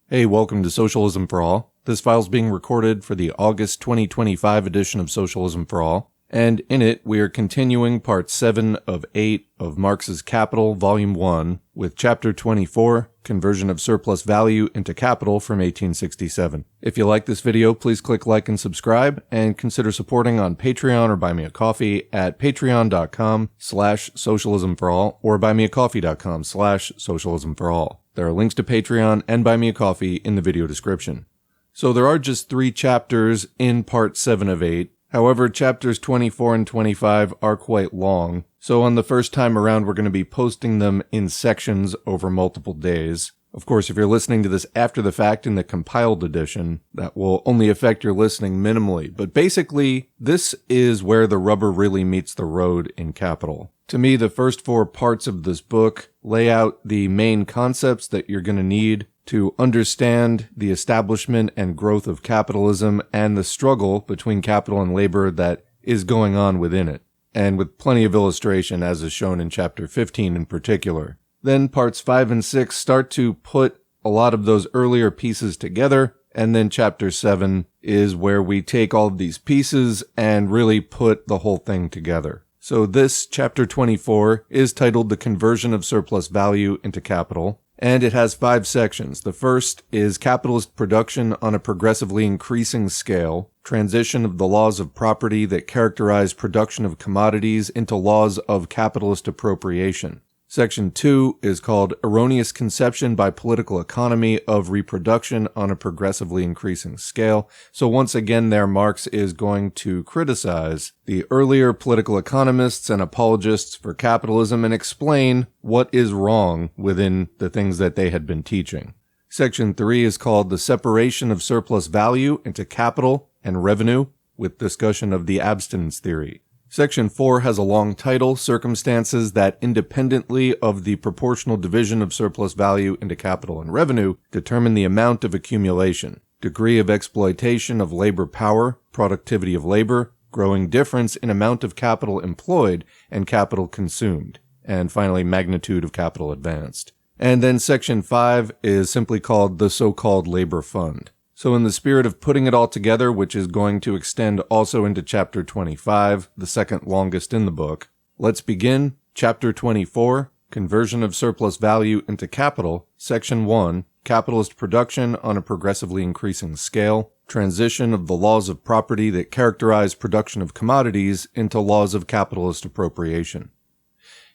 Hey, welcome to Socialism for All. This file's being recorded for the August 2025 edition of Socialism for All, and in it we are continuing Part 7 of 8 of Marx's Capital, Volume 1, with Chapter 24, Conversion of Surplus Value into Capital from 1867. If you like this video, please click like and subscribe, and consider supporting on Patreon or Buy Me a Coffee at patreon.com/socialismforall or buymeacoffee.com/socialismforall. There are links to Patreon and Buy Me a Coffee in the video description. So there are just 3 chapters in Part 7 of 8. However, chapters 24 and 25 are quite long, so on the first time around we're going to be posting them in sections over multiple days. Of course, if you're listening to this after the fact in the compiled edition, that will only affect your listening minimally. But basically, this is where the rubber really meets the road in Capital. To me, the first 4 parts of this book lay out the main concepts that you're going to need to understand the establishment and growth of capitalism and the struggle between capital and labor that is going on within it, and with plenty of illustration as is shown in Chapter 15 in particular. Then parts 5 and 6 start to put a lot of those earlier pieces together, and then Chapter 7 is where we take all of these pieces and really put the whole thing together. So this, Chapter 24, is titled The Conversion of Surplus Value into Capital, and it has 5 sections. The first is capitalist production on a progressively increasing scale, transition of the laws of property that characterize production of commodities into laws of capitalist appropriation. Section 2 is called Erroneous Conception by Political Economy of Reproduction on a Progressively Increasing Scale. So once again there, Marx is going to criticize the earlier political economists and apologists for capitalism and explain what is wrong within the things that they had been teaching. Section 3 is called The Separation of Surplus Value into Capital and Revenue, with discussion of the abstinence theory. Section 4 has a long title, Circumstances that independently of the proportional division of surplus value into capital and revenue determine the amount of accumulation, degree of exploitation of labor power, productivity of labor, growing difference in amount of capital employed and capital consumed, and finally magnitude of capital advanced. And then Section 5 is simply called the so-called Labor Fund. So in the spirit of putting it all together, which is going to extend also into Chapter 25, the second longest in the book, let's begin Chapter 24, Conversion of Surplus Value into Capital, Section 1, Capitalist Production on a Progressively Increasing Scale, Transition of the Laws of Property that Characterize Production of Commodities into Laws of Capitalist Appropriation.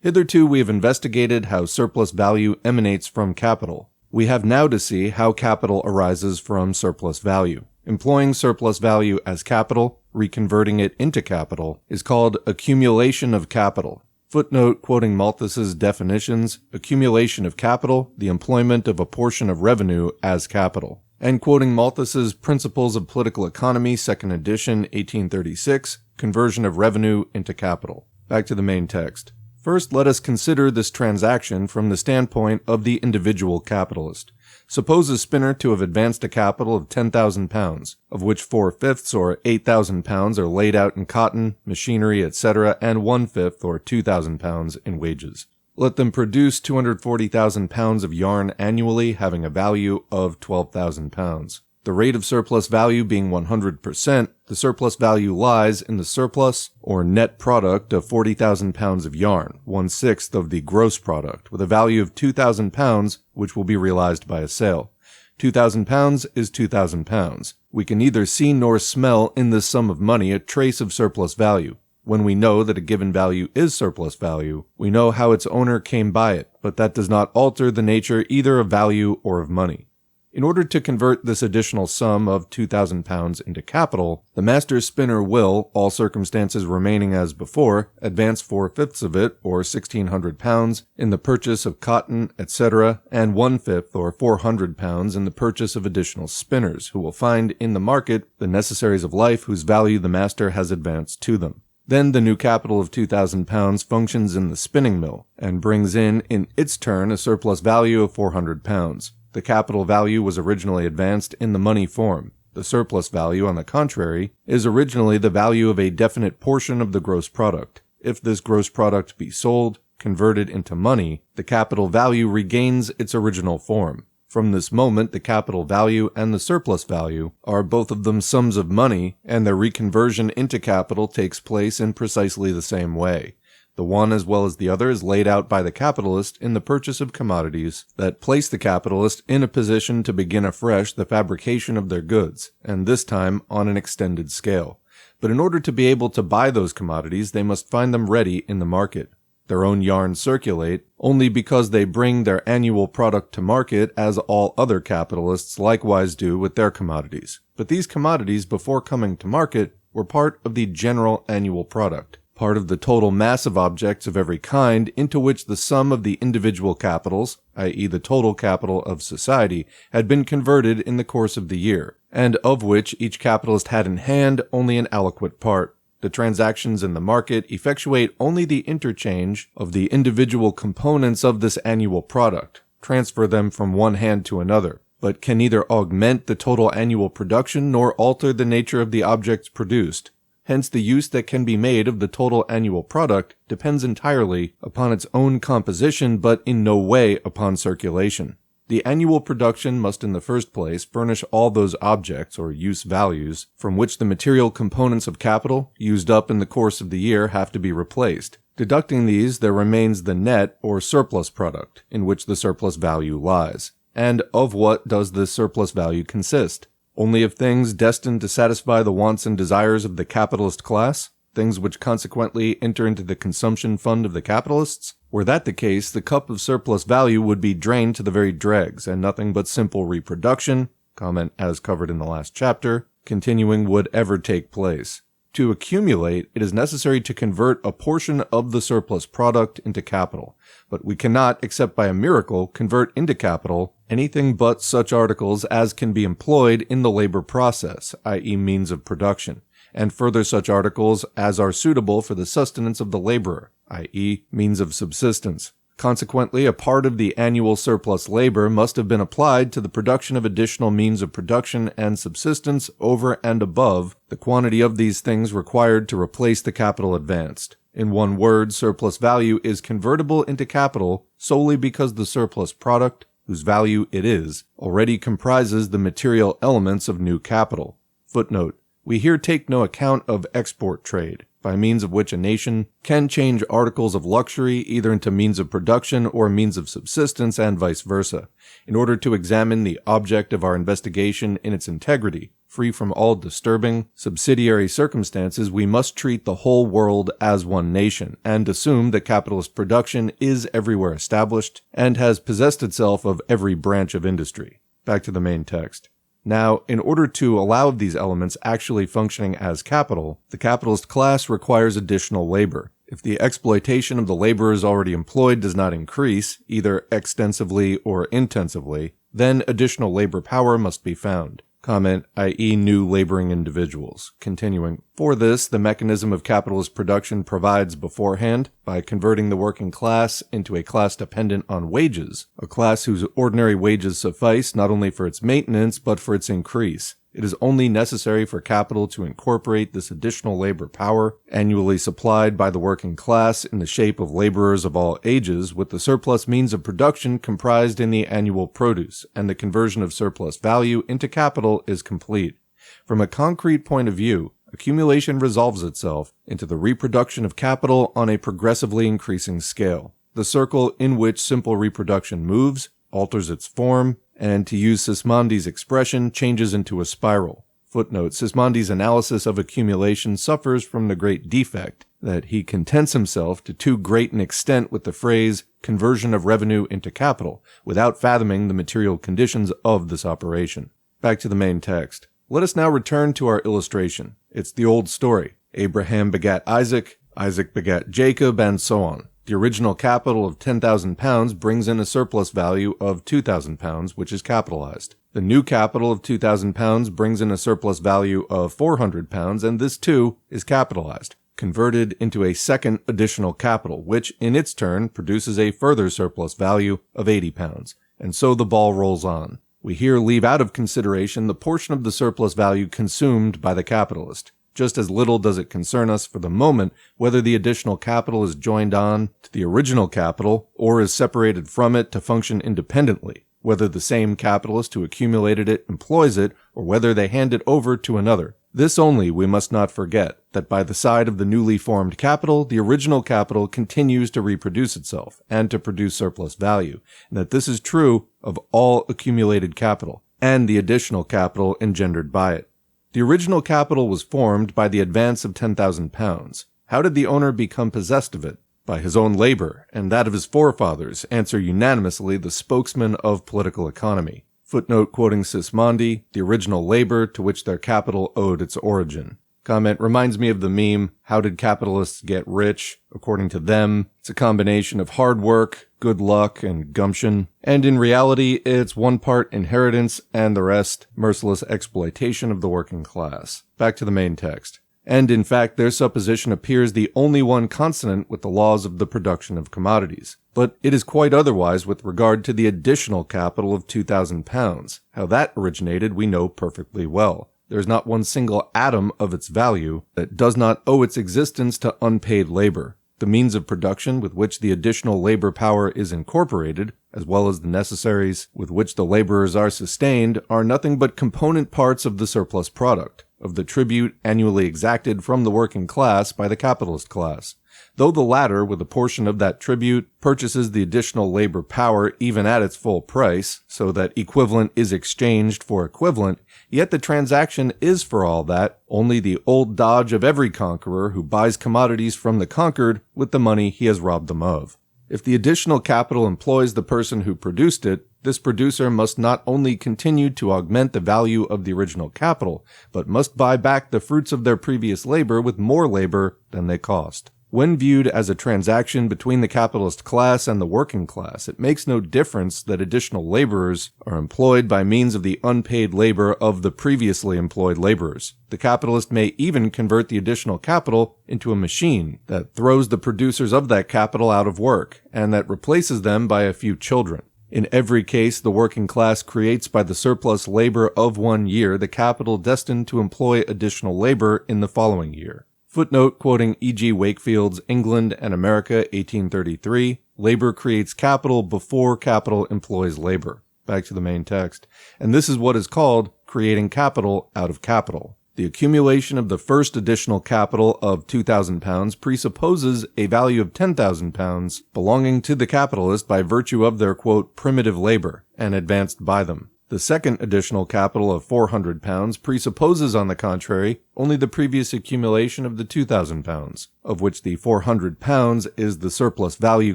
Hitherto we have investigated how surplus value emanates from capital. We have now to see how capital arises from surplus value. Employing surplus value as capital, reconverting it into capital, is called accumulation of capital. Footnote quoting Malthus's definitions, accumulation of capital, the employment of a portion of revenue as capital. And quoting Malthus's Principles of Political Economy, 2nd edition, 1836, conversion of revenue into capital. Back to the main text. First, let us consider this transaction from the standpoint of the individual capitalist. Suppose a spinner to have advanced a capital of £10,000, of which 4/5 or £8,000 are laid out in cotton, machinery, etc., and 1/5 or £2,000 in wages. Let them produce £240,000 of yarn annually, having a value of £12,000. The rate of surplus value being 100%, the surplus value lies in the surplus or net product of 40,000 pounds of yarn, 1/6 of the gross product, with a value of £2,000, which will be realized by a sale. £2,000 is £2,000. We can neither see nor smell in this sum of money a trace of surplus value. When we know that a given value is surplus value, we know how its owner came by it, but that does not alter the nature either of value or of money. In order to convert this additional sum of £2,000 into capital, the master spinner will, all circumstances remaining as before, advance 4/5 of it, or £1,600, in the purchase of cotton, etc., and 1/5 or £400 in the purchase of additional spinners, who will find in the market the necessaries of life whose value the master has advanced to them. Then the new capital of £2,000 functions in the spinning mill, and brings in its turn a surplus value of £400. The capital value was originally advanced in the money form. The surplus value, on the contrary, is originally the value of a definite portion of the gross product. If this gross product be sold, converted into money, the capital value regains its original form. From this moment, the capital value and the surplus value are both of them sums of money, and their reconversion into capital takes place in precisely the same way. The one as well as the other is laid out by the capitalist in the purchase of commodities that place the capitalist in a position to begin afresh the fabrication of their goods, and this time on an extended scale. But in order to be able to buy those commodities, they must find them ready in the market. Their own yarns circulate only because they bring their annual product to market as all other capitalists likewise do with their commodities. But these commodities, before coming to market, were part of the general annual product, part of the total mass of objects of every kind into which the sum of the individual capitals, i.e. the total capital of society, had been converted in the course of the year, and of which each capitalist had in hand only an aliquot part. The transactions in the market effectuate only the interchange of the individual components of this annual product, transfer them from one hand to another, but can neither augment the total annual production nor alter the nature of the objects produced. Hence the use that can be made of the total annual product depends entirely upon its own composition but in no way upon circulation. The annual production must in the first place furnish all those objects, or use values, from which the material components of capital, used up in the course of the year, have to be replaced. Deducting these, there remains the net, or surplus product, in which the surplus value lies. And of what does this surplus value consist? Only of things destined to satisfy the wants and desires of the capitalist class? Things which consequently enter into the consumption fund of the capitalists? Were that the case, the cup of surplus value would be drained to the very dregs, and nothing but simple reproduction, comment as covered in the last chapter, continuing would ever take place. To accumulate, it is necessary to convert a portion of the surplus product into capital, but we cannot, except by a miracle, convert into capital anything but such articles as can be employed in the labor process, i.e. means of production, and further such articles as are suitable for the sustenance of the laborer, i.e. means of subsistence. Consequently, a part of the annual surplus labor must have been applied to the production of additional means of production and subsistence over and above the quantity of these things required to replace the capital advanced. In one word, surplus value is convertible into capital solely because the surplus product, whose value it is, already comprises the material elements of new capital. Footnote: we here take no account of export trade, by means of which a nation can change articles of luxury either into means of production or means of subsistence and vice versa. In order to examine the object of our investigation in its integrity, free from all disturbing, subsidiary circumstances, we must treat the whole world as one nation, and assume that capitalist production is everywhere established and has possessed itself of every branch of industry. Back to the main text. Now, in order to allow these elements actually functioning as capital, the capitalist class requires additional labor. If the exploitation of the laborers already employed does not increase, either extensively or intensively, then additional labor power must be found. Comment, i.e. new laboring individuals. Continuing. For this, the mechanism of capitalist production provides beforehand, by converting the working class into a class dependent on wages, a class whose ordinary wages suffice not only for its maintenance but for its increase. It is only necessary for capital to incorporate this additional labor power, annually supplied by the working class in the shape of laborers of all ages, with the surplus means of production comprised in the annual produce, and the conversion of surplus value into capital is complete. From a concrete point of view, accumulation resolves itself into the reproduction of capital on a progressively increasing scale. The circle in which simple reproduction moves, alters its form, and to use Sismondi's expression, changes into a spiral. Footnote: Sismondi's analysis of accumulation suffers from the great defect that he contents himself to too great an extent with the phrase conversion of revenue into capital, without fathoming the material conditions of this operation. Back to the main text. Let us now return to our illustration. It's the old story. Abraham begat Isaac, Isaac begat Jacob, and so on. The original capital of £10,000 brings in a surplus value of £2,000, which is capitalized. The new capital of £2,000 brings in a surplus value of £400, and this too is capitalized, converted into a second additional capital, which in its turn produces a further surplus value of £80. And so the ball rolls on. We here leave out of consideration the portion of the surplus value consumed by the capitalist. Just as little does it concern us for the moment whether the additional capital is joined on to the original capital or is separated from it to function independently. whether the same capitalist who accumulated it employs it, or whether they hand it over to another. This only we must not forget, that by the side of the newly formed capital, the original capital continues to reproduce itself, and to produce surplus value, and that this is true of all accumulated capital, and the additional capital engendered by it. The original capital was formed by the advance of £10,000. How did the owner become possessed of it? By his own labor, and that of his forefathers, answer unanimously the spokesman of political economy. Footnote quoting Sismondi, the original labor to which their capital owed its origin. Comment reminds me of the meme, how did capitalists get rich? According to them, it's a combination of hard work, good luck, and gumption. And in reality, it's one part inheritance and the rest merciless exploitation of the working class. Back to the main text. And in fact, their supposition appears the only one consonant with the laws of the production of commodities. But it is quite otherwise with regard to the additional capital of £2,000. How that originated we know perfectly well. There is not one single atom of its value that does not owe its existence to unpaid labor. The means of production with which the additional labor power is incorporated, as well as the necessaries with which the laborers are sustained, are nothing but component parts of the surplus product, of the tribute annually exacted from the working class by the capitalist class. Though the latter, with a portion of that tribute, purchases the additional labor power even at its full price, so that equivalent is exchanged for equivalent, yet the transaction is for all that only the old dodge of every conqueror who buys commodities from the conquered with the money he has robbed them of. If the additional capital employs the person who produced it, this producer must not only continue to augment the value of the original capital, but must buy back the fruits of their previous labor with more labor than they cost. When viewed as a transaction between the capitalist class and the working class, it makes no difference that additional laborers are employed by means of the unpaid labor of the previously employed laborers. The capitalist may even convert the additional capital into a machine that throws the producers of that capital out of work, and that replaces them by a few children. In every case, the working class creates by the surplus labor of 1 year the capital destined to employ additional labor in the following year. Footnote quoting E.G. Wakefield's England and America, 1833, labor creates capital before capital employs labor. Back to the main text. And this is what is called creating capital out of capital. The accumulation of the first additional capital of £2,000 presupposes a value of £10,000 belonging to the capitalist by virtue of their, quote, primitive labor, and advanced by them. The second additional capital of £400 presupposes, on the contrary, only the previous accumulation of the £2,000, of which the £400 is the surplus value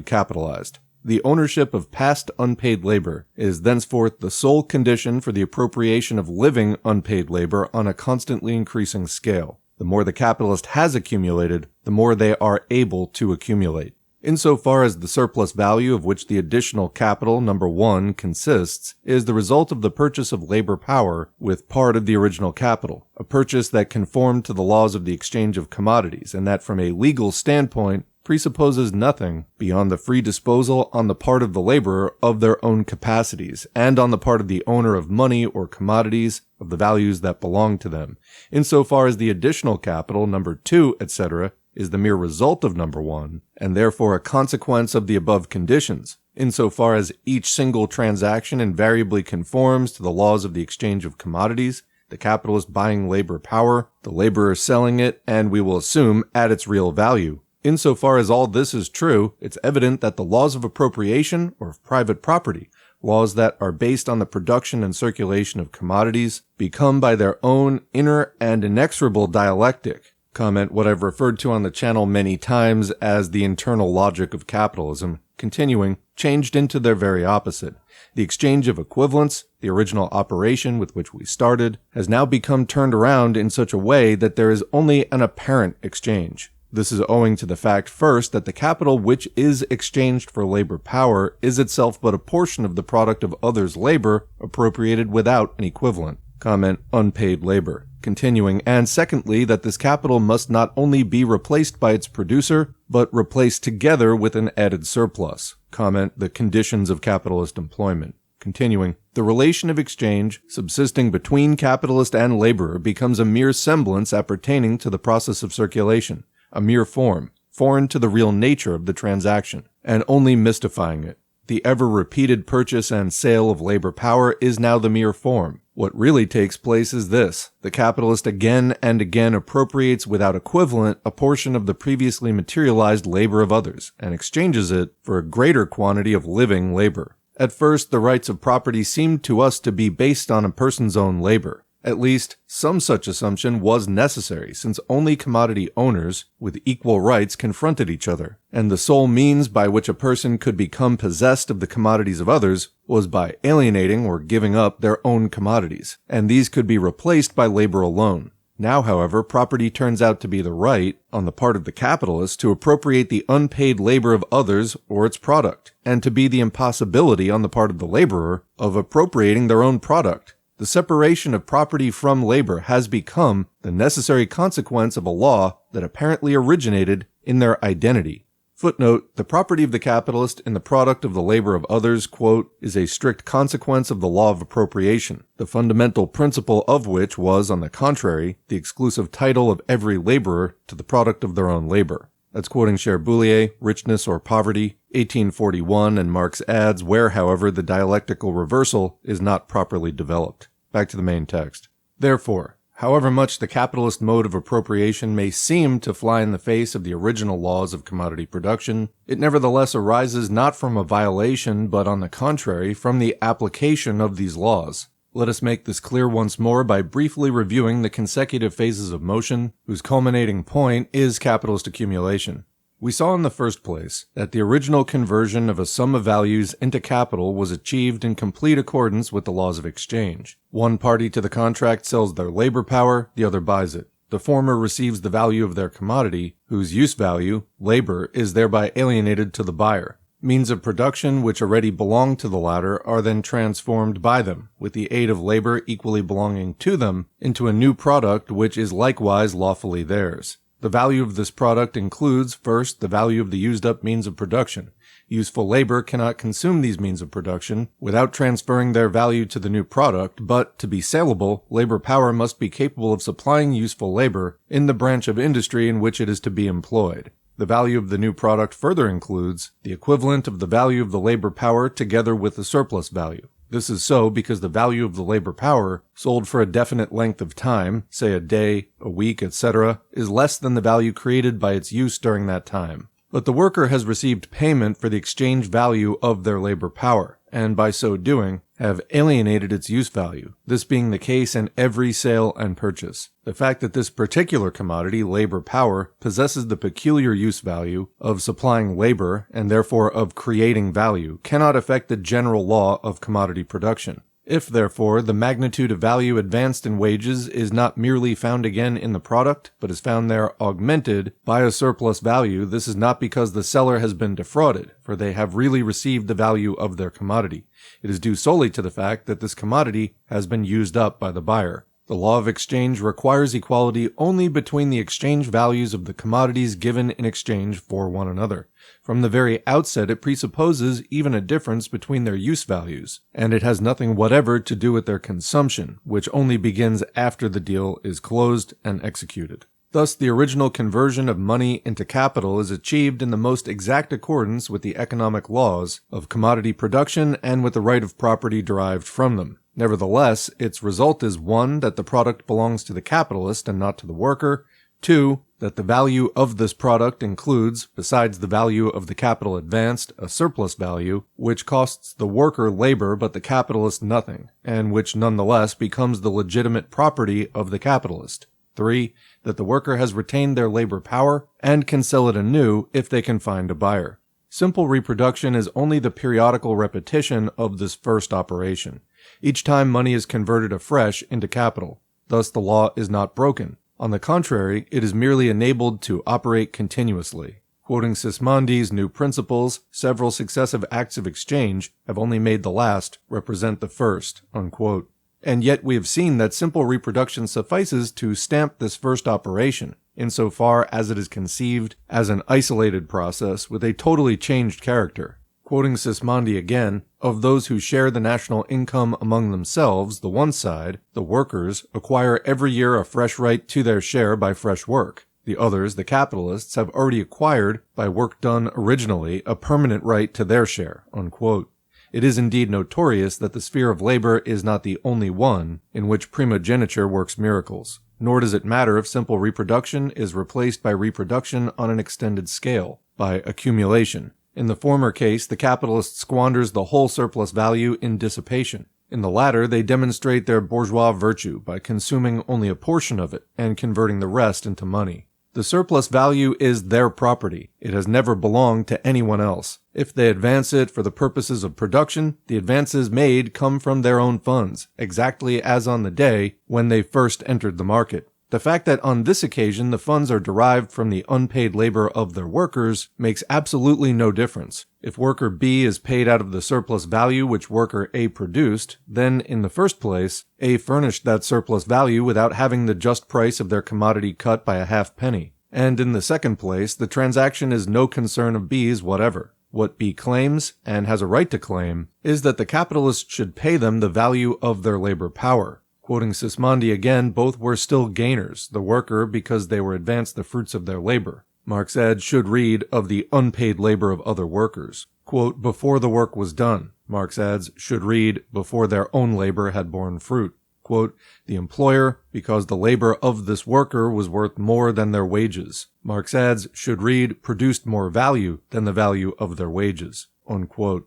capitalized. The ownership of past unpaid labor is thenceforth the sole condition for the appropriation of living unpaid labor on a constantly increasing scale. The more the capitalist has accumulated, the more they are able to accumulate. Insofar as the surplus value of which the additional capital, number 1, consists, is the result of the purchase of labor power with part of the original capital, a purchase that conformed to the laws of the exchange of commodities, and that from a legal standpoint presupposes nothing beyond the free disposal on the part of the laborer of their own capacities, and on the part of the owner of money or commodities of the values that belong to them. Insofar as the additional capital, number 2, etc., is the mere result of number 1, and therefore a consequence of the above conditions, insofar as each single transaction invariably conforms to the laws of the exchange of commodities, the capitalist buying labor power, the laborer selling it, and we will assume at its real value. Insofar as all this is true, it's evident that the laws of appropriation or of private property, laws that are based on the production and circulation of commodities, become by their own inner and inexorable dialectic, comment what I've referred to on the channel many times as the internal logic of capitalism, continuing, changed into their very opposite. The exchange of equivalents, the original operation with which we started, has now become turned around in such a way that there is only an apparent exchange. This is owing to the fact, first, that the capital which is exchanged for labor power is itself but a portion of the product of others' labor appropriated without an equivalent. Comment, unpaid labor. Continuing, and secondly, that this capital must not only be replaced by its producer, but replaced together with an added surplus. Comment, the conditions of capitalist employment. Continuing, the relation of exchange subsisting between capitalist and laborer becomes a mere semblance appertaining to the process of circulation, a mere form, foreign to the real nature of the transaction, and only mystifying it. The ever-repeated purchase and sale of labor power is now the mere form. What really takes place is this: the capitalist again and again appropriates without equivalent a portion of the previously materialized labor of others, and exchanges it for a greater quantity of living labor. At first, the rights of property seemed to us to be based on a person's own labor. At least, some such assumption was necessary, since only commodity owners with equal rights confronted each other, and the sole means by which a person could become possessed of the commodities of others was by alienating or giving up their own commodities, and these could be replaced by labor alone. Now, however, property turns out to be the right, on the part of the capitalist, to appropriate the unpaid labor of others or its product, and to be the impossibility on the part of the laborer of appropriating their own product. The separation of property from labor has become the necessary consequence of a law that apparently originated in their identity. Footnote: the property of the capitalist in the product of the labor of others, quote, is a strict consequence of the law of appropriation, the fundamental principle of which was, on the contrary, the exclusive title of every laborer to the product of their own labor. That's quoting Cherbulier, Richness or Poverty, 1841, and Marx adds, where, however, the dialectical reversal is not properly developed. Back to the main text. Therefore, however much the capitalist mode of appropriation may seem to fly in the face of the original laws of commodity production, it nevertheless arises not from a violation, but on the contrary, from the application of these laws. Let us make this clear once more by briefly reviewing the consecutive phases of motion, whose culminating point is capitalist accumulation. We saw in the first place that the original conversion of a sum of values into capital was achieved in complete accordance with the laws of exchange. One party to the contract sells their labor power, the other buys it. The former receives the value of their commodity, whose use value, labor, is thereby alienated to the buyer. Means of production which already belong to the latter are then transformed by them, with the aid of labor equally belonging to them, into a new product which is likewise lawfully theirs. The value of this product includes, first, the value of the used-up means of production. Useful labor cannot consume these means of production without transferring their value to the new product, but, to be saleable, labor power must be capable of supplying useful labor in the branch of industry in which it is to be employed. The value of the new product further includes the equivalent of the value of the labor power together with the surplus value. This is so because the value of the labor power, sold for a definite length of time, say a day, a week, etc., is less than the value created by its use during that time. But the worker has received payment for the exchange value of their labor power, and by so doing, have alienated its use value, this being the case in every sale and purchase. The fact that this particular commodity, labor power, possesses the peculiar use value of supplying labor, and therefore of creating value, cannot affect the general law of commodity production. If, therefore, the magnitude of value advanced in wages is not merely found again in the product, but is found there augmented by a surplus value, this is not because the seller has been defrauded, for they have really received the value of their commodity. It is due solely to the fact that this commodity has been used up by the buyer. The law of exchange requires equality only between the exchange values of the commodities given in exchange for one another. From the very outset, it presupposes even a difference between their use values, and it has nothing whatever to do with their consumption, which only begins after the deal is closed and executed. Thus, the original conversion of money into capital is achieved in the most exact accordance with the economic laws of commodity production and with the right of property derived from them. Nevertheless, its result is 1. That the product belongs to the capitalist and not to the worker, 2. That the value of this product includes, besides the value of the capital advanced, a surplus value, which costs the worker labor but the capitalist nothing, and which nonetheless becomes the legitimate property of the capitalist. 3. That the worker has retained their labor power and can sell it anew if they can find a buyer. Simple reproduction is only the periodical repetition of this first operation. Each time money is converted afresh into capital. Thus the law is not broken. On the contrary, it is merely enabled to operate continuously. Quoting Sismondi's New Principles, several successive acts of exchange have only made the last represent the first, unquote. And yet we have seen that simple reproduction suffices to stamp this first operation, insofar as it is conceived as an isolated process with a totally changed character. Quoting Sismondi again, of those who share the national income among themselves, the one side, the workers, acquire every year a fresh right to their share by fresh work. The others, the capitalists, have already acquired, by work done originally, a permanent right to their share." Unquote. It is indeed notorious that the sphere of labor is not the only one in which primogeniture works miracles. Nor does it matter if simple reproduction is replaced by reproduction on an extended scale, by accumulation. In the former case, the capitalist squanders the whole surplus value in dissipation. In the latter, they demonstrate their bourgeois virtue by consuming only a portion of it and converting the rest into money. The surplus value is their property. It has never belonged to anyone else. If they advance it for the purposes of production, the advances made come from their own funds, exactly as on the day when they first entered the market. The fact that on this occasion the funds are derived from the unpaid labor of their workers makes absolutely no difference. If worker B is paid out of the surplus value which worker A produced, then, in the first place, A furnished that surplus value without having the just price of their commodity cut by a halfpenny. And in the second place, the transaction is no concern of B's whatever. What B claims, and has a right to claim, is that the capitalist should pay them the value of their labor power. Quoting Sismondi again, both were still gainers, the worker because they were advanced the fruits of their labor. Marx adds, should read of the unpaid labor of other workers. Quote, before the work was done. Marx adds, should read before their own labor had borne fruit. Quote, the employer, because the labor of this worker was worth more than their wages. Marx adds, should read, produced more value than the value of their wages. Unquote.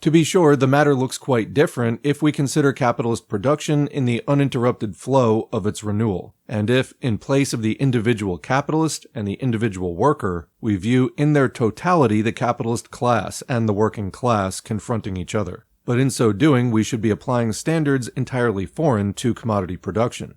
To be sure, the matter looks quite different if we consider capitalist production in the uninterrupted flow of its renewal, and if, in place of the individual capitalist and the individual worker, we view in their totality the capitalist class and the working class confronting each other. But in so doing, we should be applying standards entirely foreign to commodity production.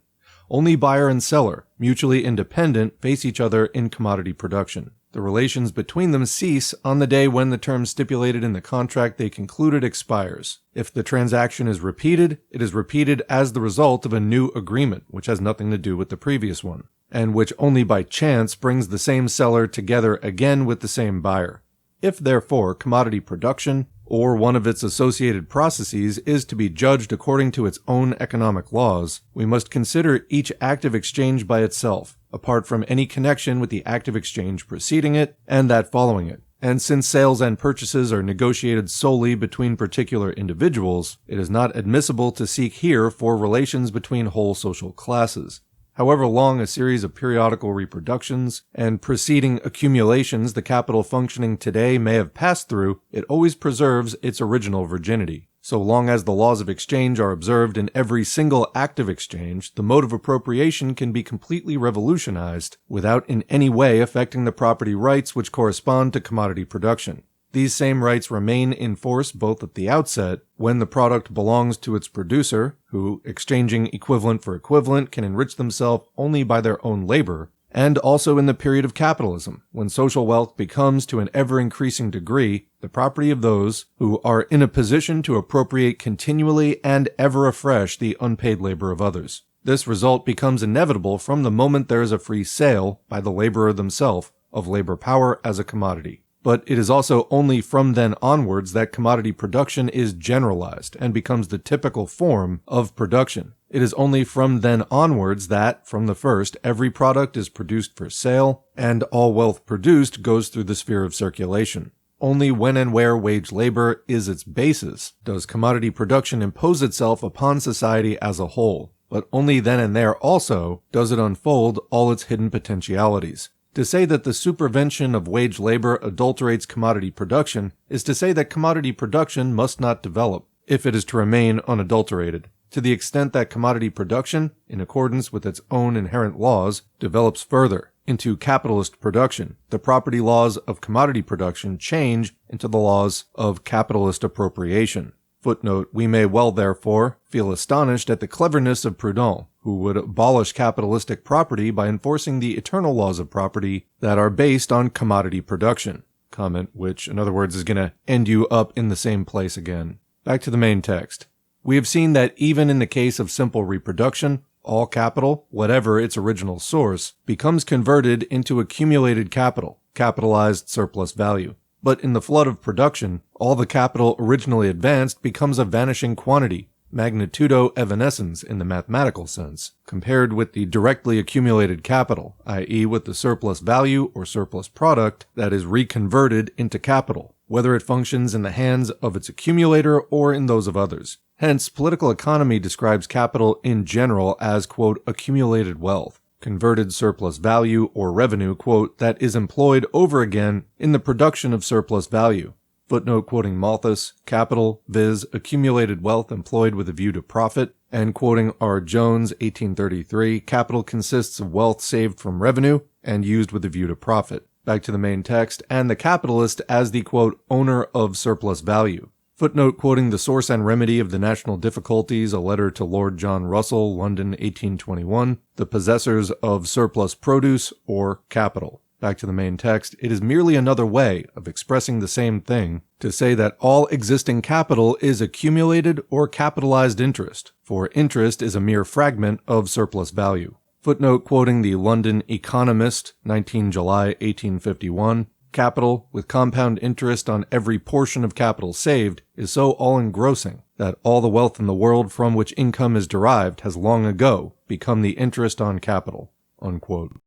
Only buyer and seller, mutually independent, face each other in commodity production. The relations between them cease on the day when the term stipulated in the contract they concluded expires. If the transaction is repeated, it is repeated as the result of a new agreement, which has nothing to do with the previous one, and which only by chance brings the same seller together again with the same buyer. If, therefore, commodity production, or one of its associated processes, is to be judged according to its own economic laws, we must consider each active exchange by itself, apart from any connection with the active exchange preceding it and that following it. And since sales and purchases are negotiated solely between particular individuals, it is not admissible to seek here for relations between whole social classes. However long a series of periodical reproductions and preceding accumulations the capital functioning today may have passed through, it always preserves its original virginity. So long as the laws of exchange are observed in every single active exchange, the mode of appropriation can be completely revolutionized without in any way affecting the property rights which correspond to commodity production. These same rights remain in force both at the outset, when the product belongs to its producer, who, exchanging equivalent for equivalent, can enrich themselves only by their own labor, and also in the period of capitalism, when social wealth becomes to an ever-increasing degree the property of those who are in a position to appropriate continually and ever afresh the unpaid labor of others. This result becomes inevitable from the moment there is a free sale, by the laborer themselves, of labor power as a commodity. But it is also only from then onwards that commodity production is generalized and becomes the typical form of production. It is only from then onwards that, from the first, every product is produced for sale, and all wealth produced goes through the sphere of circulation. Only when and where wage labor is its basis does commodity production impose itself upon society as a whole, but only then and there also does it unfold all its hidden potentialities. To say that the supervention of wage labor adulterates commodity production is to say that commodity production must not develop, if it is to remain unadulterated. To the extent that commodity production, in accordance with its own inherent laws, develops further into capitalist production, the property laws of commodity production change into the laws of capitalist appropriation. Footnote, we may well, therefore, feel astonished at the cleverness of Proudhon, who would abolish capitalistic property by enforcing the eternal laws of property that are based on commodity production. Comment which, in other words, is going to end you up in the same place again. Back to the main text. We have seen that even in the case of simple reproduction, all capital, whatever its original source, becomes converted into accumulated capital, capitalized surplus value. But in the flood of production, all the capital originally advanced becomes a vanishing quantity, magnitudo evanescens in the mathematical sense, compared with the directly accumulated capital, i.e. with the surplus value or surplus product that is reconverted into capital, whether it functions in the hands of its accumulator or in those of others. Hence, political economy describes capital in general as, quote, accumulated wealth, converted surplus value or revenue, quote, that is employed over again in the production of surplus value. Footnote quoting Malthus, capital, viz. Accumulated wealth employed with a view to profit, and quoting R. Jones, 1833, capital consists of wealth saved from revenue and used with a view to profit. Back to the main text, and the capitalist as the, quote, owner of surplus value. Footnote quoting the source and remedy of the national difficulties, a letter to Lord John Russell, London, 1821, the possessors of surplus produce or capital. Back to the main text, it is merely another way of expressing the same thing to say that all existing capital is accumulated or capitalized interest, for interest is a mere fragment of surplus value. Footnote quoting the London Economist, 19 July 1851, capital, with compound interest on every portion of capital saved, is so all-engrossing that all the wealth in the world from which income is derived has long ago become the interest on capital. Unquote.